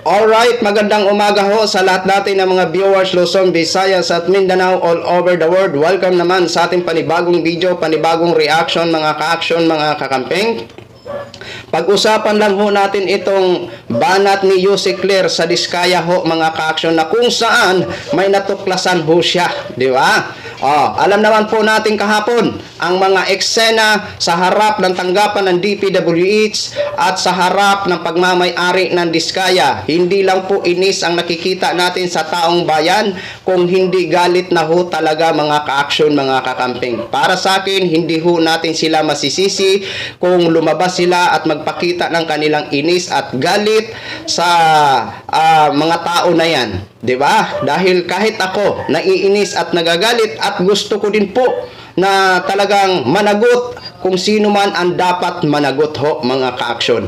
Alright, magandang umaga ho sa lahat natin ng mga viewers Luzon, Visayas at Mindanao all over the world. Welcome naman sa ating panibagong video, panibagong reaction mga ka-action, mga kakampeng. Pag-usapan lang ho natin itong banat ni Yussi Clear sa Diskaya ho mga ka-action, na kung saan may natuklasan ho siya, di ba? Alam naman po natin kahapon ang mga eksena sa harap ng tanggapan ng DPWH at sa harap ng pagmamay-ari ng Diskaya. Hindi lang po inis ang nakikita natin sa taong bayan, kung hindi galit na ho talaga mga ka-action, mga kakamping. Para sa akin, hindi ho natin sila masisisi kung lumabas sila at magpakita ng kanilang inis at galit sa mga tao na yan. 'Di ba? Dahil kahit ako naiinis at nagagalit at gusto ko din po na talagang managot kung sino man ang dapat managot ho mga ka-action.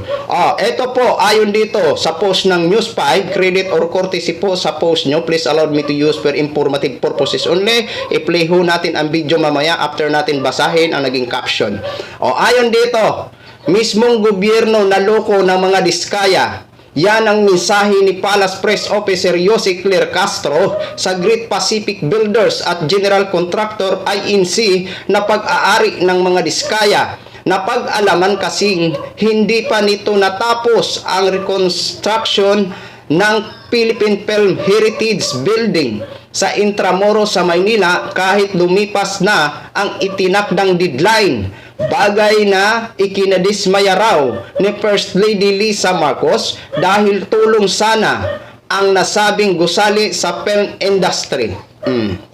Ito po ayon dito sa post ng News 5, credit or courtesy po sa post nyo. Please allow me to use for informative purposes only. I-play ho natin ang video mamaya after natin basahin ang naging caption. Ayon dito, mismong gobyerno naloko ng mga Diskaya. Yan ang mensahe ni Palace Press Officer Yussi Clear Castro sa Great Pacific Builders at General Contractor INC na pag-aari ng mga Diskaya. Napag-alaman kasing hindi pa nito natapos ang reconstruction ng Philippine Film Heritage Building sa Intramuros sa Maynila kahit lumipas na ang itinakdang deadline. Bagay na ikinadismaya raw ni First Lady Lisa Marcos dahil tulong sana ang nasabing gusali sa film industry.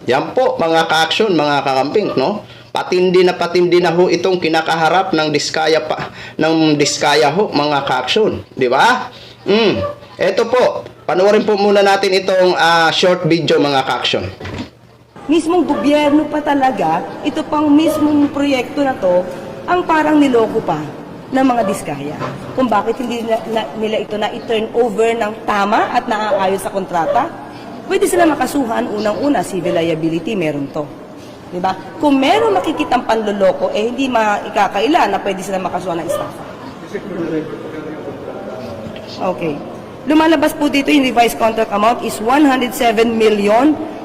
Yan po mga ka-action, mga kakamping, no? Patindi na ho itong kinakaharap ng Diskaya ho mga ka-action, di ba? Ito po, panoorin po muna natin itong short video mga ka-action. Mismong gobyerno pa talaga, ito pang mismong proyekto na to, ang parang niloko pa ng mga Diskaya. Kung bakit hindi nila ito na i-turn over ng tama at naaayos sa kontrata, pwede sila makasuhan. Unang-una, civil liability, meron to. Diba? Kung meron makikitang panloloko, hindi maikakaila na pwede sila makasuhan ng estafa. Okay. Lumalabas po dito yung revised contract amount is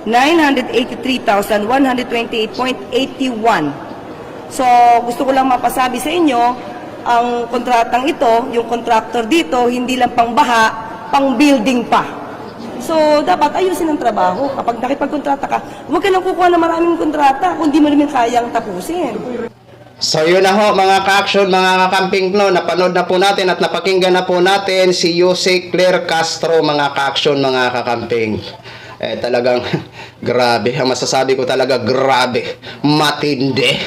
107,983,128.81. So, gusto ko lang mapasabi sa inyo, ang kontratang ito, yung contractor dito, hindi lang pang baha, pang building pa. So, dapat ayusin ang trabaho. Kapag nakipagkontrata ka, huwag ka nang kukuha ng maraming kontrata kung di mo naman kayang tapusin. So yun na ho mga ka-action, mga kakamping, no, napanood na po natin at napakinggan na po natin si Yussi Clear Castro mga ka-action, mga kakamping. Talagang grabe, ang masasabi ko talaga grabe, matindi.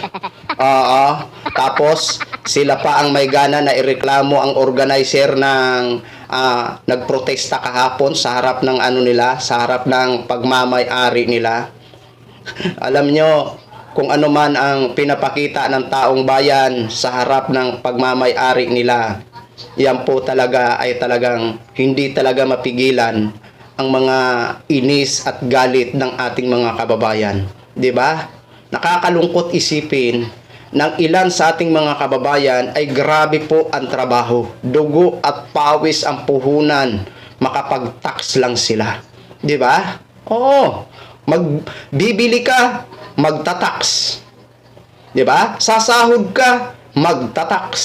Tapos sila pa ang may gana na ireklamo ang organizer ng nagprotesta kahapon sa harap ng sa harap ng pagmamay-ari nila. Alam nyo, kung ano man ang pinapakita ng taong bayan sa harap ng pagmamay-ari nila, yan po talaga ay talagang hindi talaga mapigilan ang mga inis at galit ng ating mga kababayan. 'Di ba? Nakakalungkot isipin ng ilan sa ating mga kababayan ay grabe po ang trabaho. Dugo at pawis ang puhunan, makapag-tax lang sila. 'Di ba? Oo. Magbibili ka, magtatax. 'Di ba? Sasahod ka, magtatax.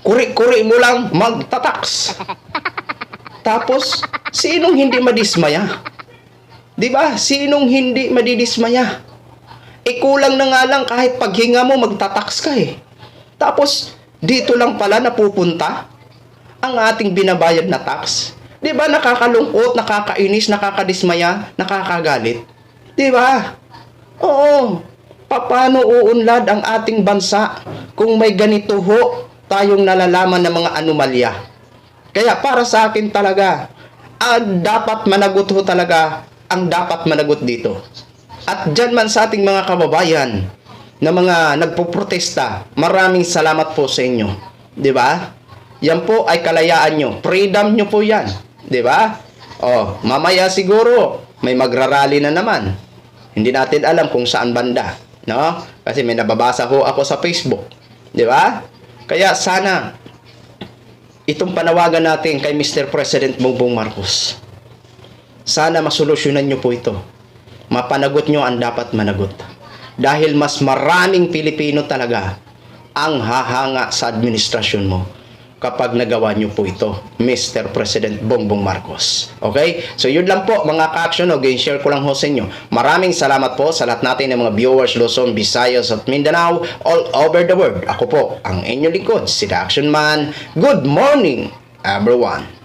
Kuri-kuri mo lang, magtatax. Tapos, sinong hindi madismaya? 'Di ba? Sinong hindi madidismaya? Kulang na nga lang kahit paghinga mo magtatax ka eh. Tapos, dito lang pala napupunta ang ating binabayad na tax. 'Di ba? Nakakalungkot, nakakainis, nakakadismaya, nakakagalit. 'Di ba? Oo. Paano uunlad ang ating bansa kung may ganito ho tayong nalalaman ng mga anomalya? Kaya para sa akin talaga, dapat managot ho talaga ang dapat managot dito. At dyan man sa ating mga kababayan na mga nagpoprotesta, maraming salamat po sa inyo. 'Di ba? Yan po ay kalayaan nyo. Freedom nyo po yan. 'Di ba? Mamaya siguro may magrarally na naman. Hindi natin alam kung saan banda, no? Kasi may nababasa ho ako sa Facebook. 'Di ba? Kaya sana itong panawagan natin kay Mr. President Bongbong Marcos. Sana masolusyonan nyo po ito. Mapanagot nyo ang dapat managot. Dahil mas maraming Pilipino talaga ang hahanga sa administrasyon mo kapag nagawa nyo po ito, Mr. President Bongbong Marcos. Okay? So yun lang po mga ka-action. Again, share ko lang ho sa inyo. Maraming salamat po sa lahat natin ng mga viewers Luzon, Visayas at Mindanao all over the world. Ako po ang inyong lingkod, si The Action Man. Good morning, everyone.